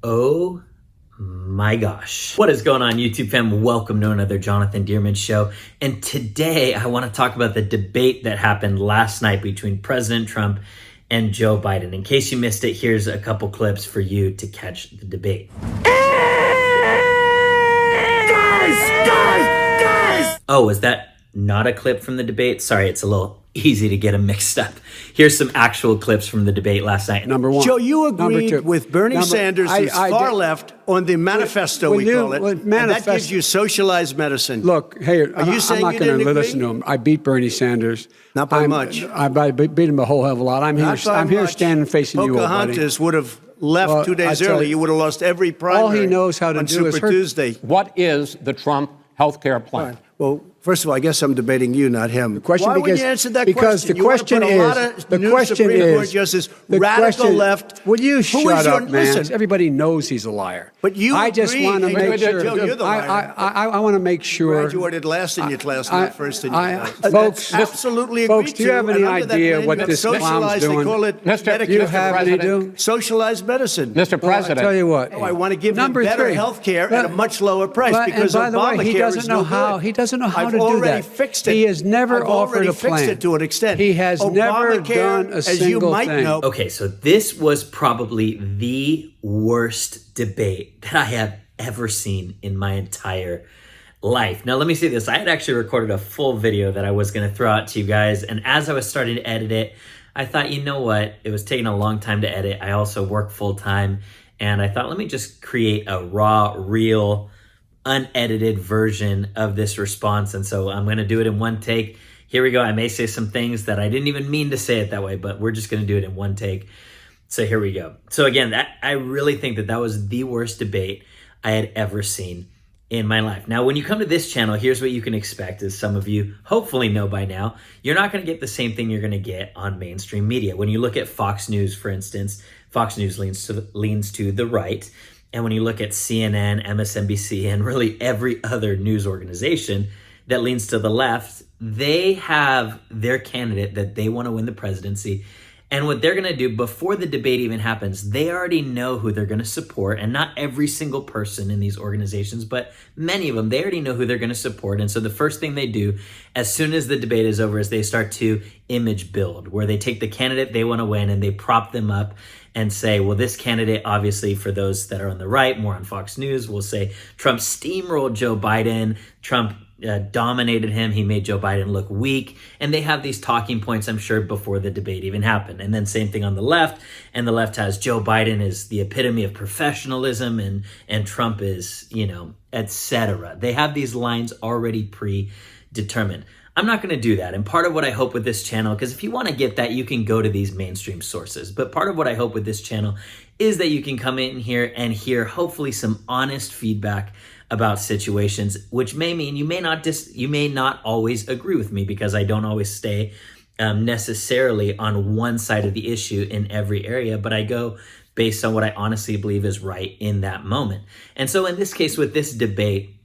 Oh my gosh. What is going on, YouTube fam? Welcome to another Jonathan Dierman show. And today I want to talk about the debate that happened last night between President Trump and Joe Biden. In case you missed it, here's a couple clips for you to catch the debate. Guys! Oh, is that not a clip from the debate? Sorry, it's a little easy to get them mixed up. Here's some actual clips from the debate last night. Number one. Joe, you agreed with Bernie Sanders, who's far left, on the manifesto, we call it. And that gives you socialized medicine. Look, hey, Are you saying I'm not going to listen to him. I beat Bernie Sanders. Not by much. I beat him a whole hell of a lot. I'm here standing facing you, old buddy. Pocahontas would have left 2 days early. You would have lost every primary. All he knows how to on do is Super Tuesday. What is the Trump health care plan? Well, first of all, I guess I'm debating you, not him. The question, Why would you answer that because question? the question is, the question is, radical left. Will you shut up, man? Listen, everybody knows he's a liar. But you I just want to make sure. Joe, you're the liar. I want to make sure. Graduated last in your class, not first in your class. Folks, absolutely folks, do you have any idea what this clown's doing? They call it Do you have any idea? Socialized medicine. Mr. President. I'll tell you what. I want to give you better health care at a much lower price because by the way, Obamacare he doesn't is know no how. good. He doesn't know how I've to do already that. fixed it. He has never I've offered already a plan. fixed it to an extent. He has never done a as single you might thing. know. Okay, so this was probably the worst debate that I have ever seen in my entire life. Now, let me say this. I had actually recorded a full video that I was going to throw out to you guys. And as I was starting to edit it, I thought, you know what? It was taking a long time to edit. I also work full time. And I thought, let me just create a raw, real, unedited version of this response. And so I'm going to do it in one take. Here we go. I may say some things that I didn't even mean to say it that way, but we're just going to do it in one take. So here we go. So again, I really think that was the worst debate I had ever seen in my life. Now, when you come to this channel, here's what you can expect, as some of you hopefully know by now. You're not going to get the same thing you're going to get on mainstream media. When you look at Fox News, for instance, Fox News leans to the right. And when you look at CNN, MSNBC, and really every other news organization that leans to the left, they have their candidate that they want to win the presidency. And what they're going to do before the debate even happens, they already know who they're going to support. And not every single person in these organizations, but many of them, they already know who they're going to support. And so the first thing they do as soon as the debate is over is they start to image build, where they take the candidate they want to win and they prop them up and say, well, this candidate, obviously for those that are on the right, more on Fox News, will say Trump steamrolled Joe Biden. Trump dominated him. He made Joe Biden look weak. And they have these talking points, I'm sure, before the debate even happened. And then same thing on the left. And the left has Joe Biden is the epitome of professionalism and Trump is, etc. They have these lines already predetermined. I'm not going to do that. And part of what I hope with this channel, because if you want to get that, you can go to these mainstream sources. But part of what I hope with this channel is that you can come in here and hear hopefully some honest feedback about situations, which may mean you may not always agree with me, because I don't always stay necessarily on one side of the issue in every area, but I go based on what I honestly believe is right in that moment. And so in this case, with this debate,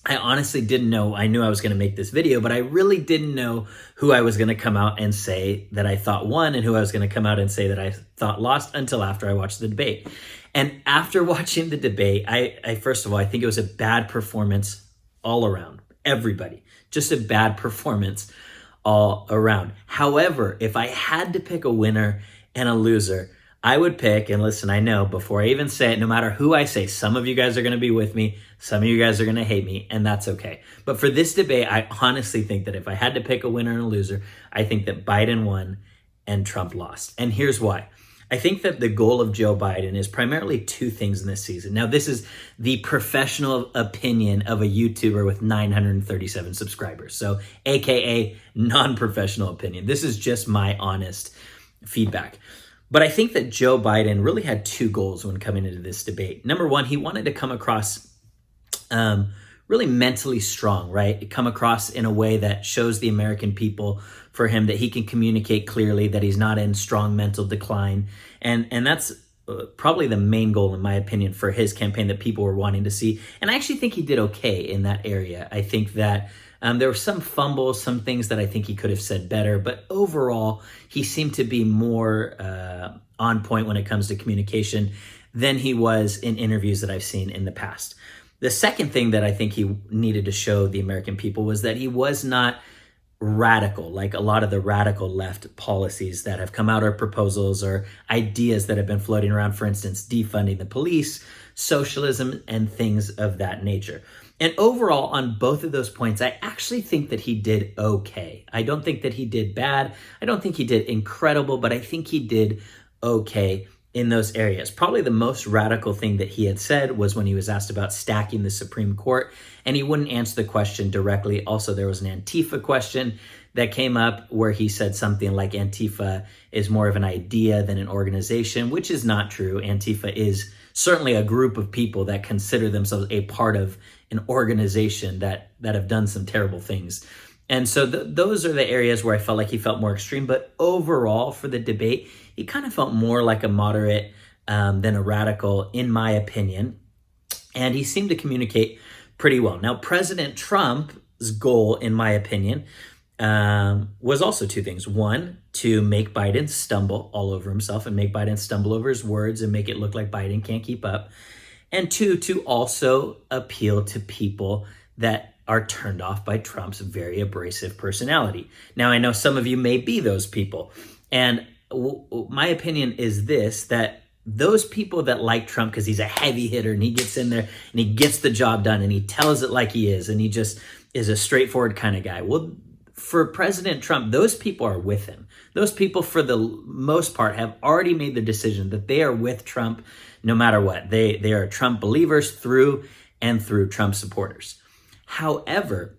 I honestly didn't know. I knew I was going to make this video, but I really didn't know who I was going to come out and say that I thought won and who I was going to come out and say that I thought lost until after I watched the debate. And after watching the debate, I first of all, I think it was a bad performance all around. Everybody, just a bad performance all around. However, if I had to pick a winner and a loser, I would pick, and listen, I know before I even say it, no matter who I say, some of you guys are going to be with me, some of you guys are going to hate me, and that's okay. But for this debate, I honestly think that if I had to pick a winner and a loser, I think that Biden won and Trump lost. And here's why. I think that the goal of Joe Biden is primarily two things in this season. Now, this is the professional opinion of a YouTuber with 937 subscribers. So, AKA non-professional opinion. This is just my honest feedback. But I think that Joe Biden really had two goals when coming into this debate. Number one, he wanted to come across really mentally strong, right? Come across in a way that shows the American people for him that he can communicate clearly, that he's not in strong mental decline. And that's probably the main goal, in my opinion, for his campaign that people were wanting to see. And I actually think he did okay in that area. I think that there were some fumbles, some things that I think he could have said better, but overall, he seemed to be more on point when it comes to communication than he was in interviews that I've seen in the past. The second thing that I think he needed to show the American people was that he was not radical, like a lot of the radical left policies that have come out, or proposals or ideas that have been floating around, for instance, defunding the police, socialism, and things of that nature. And overall, on both of those points, I actually think that he did okay. I don't think that he did bad. I don't think he did incredible, but I think he did okay in those areas. Probably the most radical thing that he had said was when he was asked about stacking the Supreme Court, and he wouldn't answer the question directly. Also, there was an Antifa question that came up where he said something like Antifa is more of an idea than an organization, which is not true. Antifa is certainly a group of people that consider themselves a part of an organization that have done some terrible things. And so those are the areas where I felt like he felt more extreme. But overall, for the debate, he kind of felt more like a moderate than a radical, in my opinion. And he seemed to communicate pretty well. Now, President Trump's goal, in my opinion, was also two things. One, to make Biden stumble all over himself and make Biden stumble over his words and make it look like Biden can't keep up. And two, to also appeal to people that are turned off by Trump's very abrasive personality. Now, I know some of you may be those people. And my opinion is this, that those people that like Trump because he's a heavy hitter and he gets in there and he gets the job done and he tells it like he is and he just is a straightforward kind of guy. Well, for President Trump, those people are with him. Those people, for the most part, have already made the decision that they are with Trump no matter what. They are Trump believers through and through, Trump supporters. However,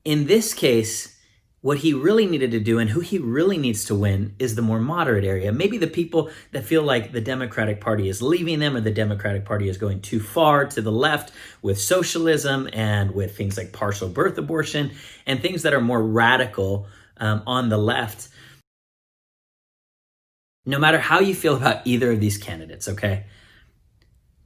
in this case, what he really needed to do and who he really needs to win is the more moderate area. Maybe the people that feel like the Democratic Party is leaving them or the Democratic Party is going too far to the left with socialism and with things like partial birth abortion and things that are more radical on the left. No matter how you feel about either of these candidates, okay?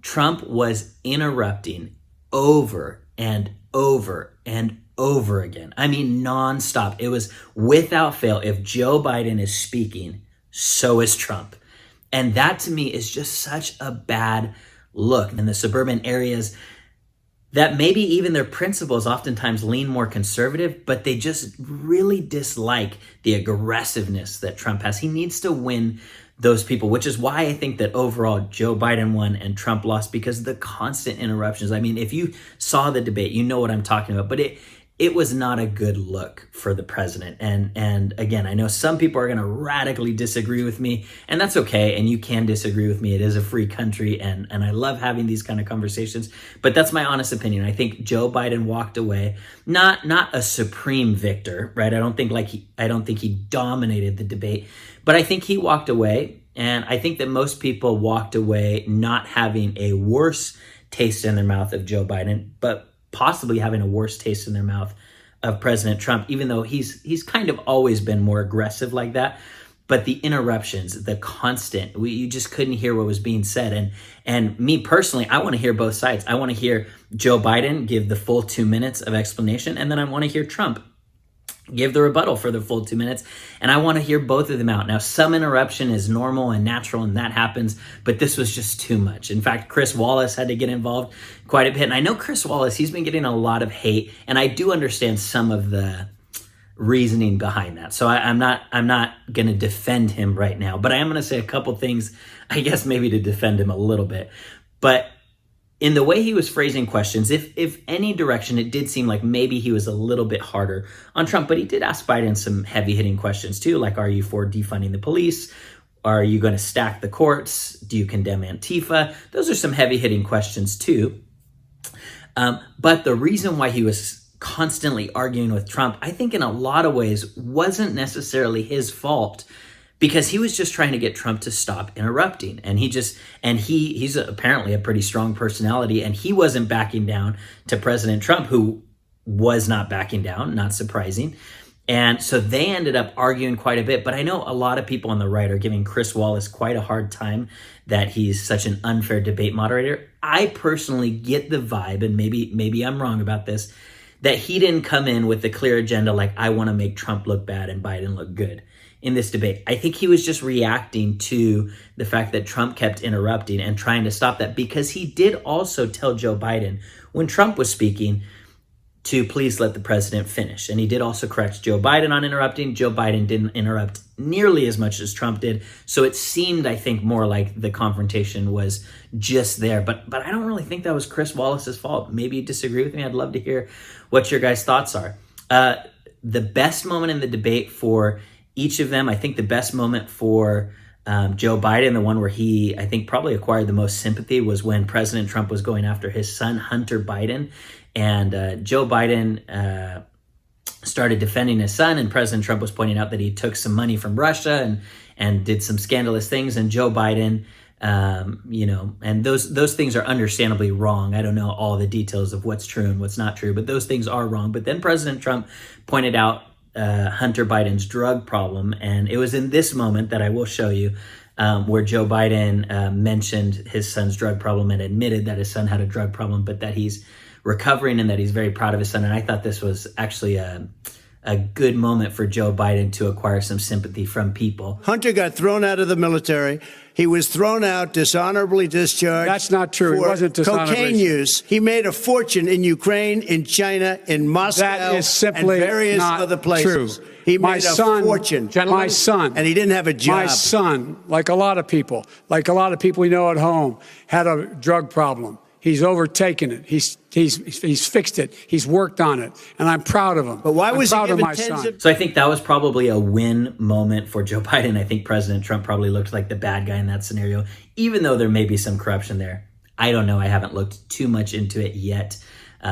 Trump was interrupting over and over and over again. I mean, nonstop. It was without fail. If Joe Biden is speaking, so is Trump. And that to me is just such a bad look. In the suburban areas that maybe even their principles oftentimes lean more conservative, but they just really dislike the aggressiveness that Trump has. He needs to win those people, which is why I think that overall Joe Biden won and Trump lost, because of the constant interruptions. I mean, if you saw the debate, you know what I'm talking about, but it was not a good look for the president. And again, I know some people are going to radically disagree with me, and that's okay. And you can disagree with me. It is a free country, and I love having these kind of conversations. But that's my honest opinion. I think Joe Biden walked away, not a supreme victor, right? I don't think he dominated the debate, but I think he walked away, and I think that most people walked away not having a worse taste in their mouth of Joe Biden, but possibly having a worse taste in their mouth of President Trump, even though he's kind of always been more aggressive like that. But the interruptions, the constant, you just couldn't hear what was being said. And me personally, I want to hear both sides. I want to hear Joe Biden give the full 2 minutes of explanation, and then I want to hear Trump give the rebuttal for the full 2 minutes. And I want to hear both of them out. Now, some interruption is normal and natural, and that happens, but this was just too much. In fact, Chris Wallace had to get involved quite a bit. And I know Chris Wallace, he's been getting a lot of hate, and I do understand some of the reasoning behind that. So I'm not going to defend him right now, but I am going to say a couple things, I guess maybe to defend him a little bit. But in the way he was phrasing questions, if any direction, it did seem like maybe he was a little bit harder on Trump, but he did ask Biden some heavy-hitting questions too, like, are you for defunding the police? Are you going to stack the courts? Do you condemn Antifa? Those are some heavy-hitting questions too. But the reason why he was constantly arguing with Trump, I think in a lot of ways wasn't necessarily his fault, because he was just trying to get Trump to stop interrupting. And he's apparently a pretty strong personality, and he wasn't backing down to President Trump, who was not backing down, not surprising. And so they ended up arguing quite a bit. But I know a lot of people on the right are giving Chris Wallace quite a hard time that he's such an unfair debate moderator. I personally get the vibe, and maybe I'm wrong about this, that he didn't come in with the clear agenda like, I want to make Trump look bad and Biden look good. in this debate. I think he was just reacting to the fact that Trump kept interrupting and trying to stop that, because he did also tell Joe Biden when Trump was speaking to please let the president finish. And he did also correct Joe Biden on interrupting. Joe Biden didn't interrupt nearly as much as Trump did. So it seemed, I think, more like the confrontation was just there. But I don't really think that was Chris Wallace's fault. Maybe you disagree with me. I'd love to hear what your guys' thoughts are. The best moment in the debate for each of them, I think the best moment for Joe Biden, the one where he, I think, probably acquired the most sympathy, was when President Trump was going after his son, Hunter Biden. And Joe Biden started defending his son, and President Trump was pointing out that he took some money from Russia and did some scandalous things. And Joe Biden, and those things are understandably wrong. I don't know all the details of what's true and what's not true, but those things are wrong. But then President Trump pointed out Hunter Biden's drug problem. And it was in this moment that I will show you where Joe Biden mentioned his son's drug problem and admitted that his son had a drug problem, but that he's recovering and that he's very proud of his son. And I thought this was actually a good moment for Joe Biden to acquire some sympathy from people. Hunter got thrown out of the military. He was thrown out, dishonorably discharged. That's not true. It wasn't dishonorably. Cocaine use. He made a fortune in Ukraine, in China, in Moscow, that is simply and various not other places. True. He made a fortune. My son. And he didn't have a job. My son, like a lot of people we know at home, had a drug problem. He's overtaken it. He's fixed it. He's worked on it, and I'm proud of him. But why was he given my son? So I think that was probably a win moment for Joe Biden. I think President Trump probably looked like the bad guy in that scenario, even though there may be some corruption there. I don't know. I haven't looked too much into it yet.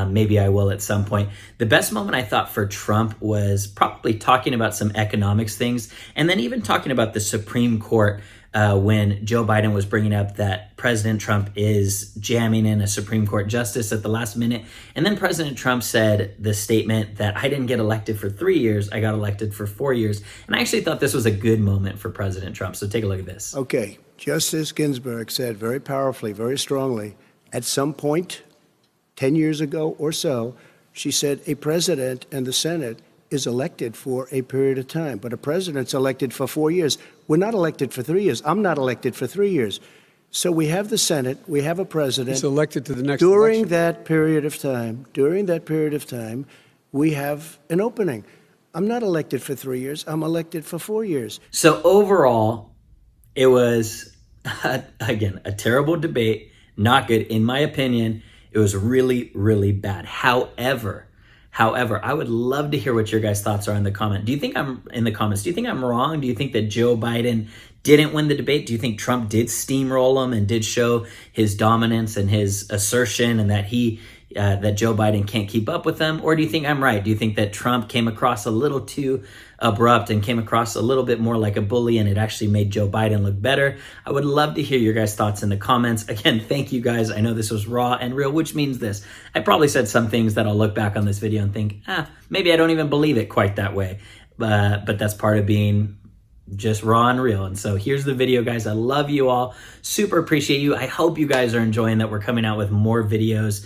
Maybe I will at some point. The best moment I thought for Trump was probably talking about some economics things, and then even talking about the Supreme Court. When Joe Biden was bringing up that President Trump is jamming in a Supreme Court justice at the last minute. And then President Trump said the statement that I didn't get elected for 3 years, I got elected for 4 years. And I actually thought this was a good moment for President Trump. So take a look at this. Okay. Justice Ginsburg said very powerfully, very strongly, at some point 10 years ago or so, she said a president and the Senate is elected for a period of time, but a president's elected for 4 years. We're not elected for 3 years. I'm not elected for 3 years. So we have the Senate, we have a president. He's elected to the next during election. that period of time, we have an opening. I'm not elected for 3 years. I'm elected for 4 years. So overall, it was, again, a terrible debate. Not good. In my opinion, it was really, really bad. However, I would love to hear what your guys' thoughts are in the comments. Do you think I'm wrong? Do you think that Joe Biden didn't win the debate? Do you think Trump did steamroll him and did show his dominance and his assertion, and that that Joe Biden can't keep up with them? Or do you think I'm right? Do you think that Trump came across a little too abrupt and came across a little bit more like a bully, and it actually made Joe Biden look better? I would love to hear your guys' thoughts in the comments. Again, thank you guys. I know this was raw and real, which means this. I probably said some things that I'll look back on this video and think, maybe I don't even believe it quite that way. But that's part of being just raw and real. And so here's the video, guys. I love you all. Super appreciate you. I hope you guys are enjoying that we're coming out with more videos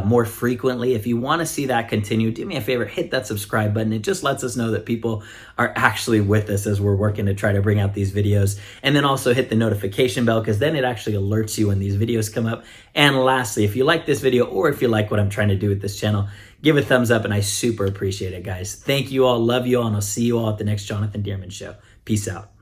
more frequently. If you want to see that continue, do me a favor, hit that subscribe button. It just lets us know that people are actually with us as we're working to try to bring out these videos. And then also hit the notification bell, because then it actually alerts you when these videos come up. And lastly, if you like this video, or if you like what I'm trying to do with this channel, give a thumbs up, and I super appreciate it, guys. Thank you all. Love you all. And I'll see you all at the next Jonathan Dierman Show. Peace out.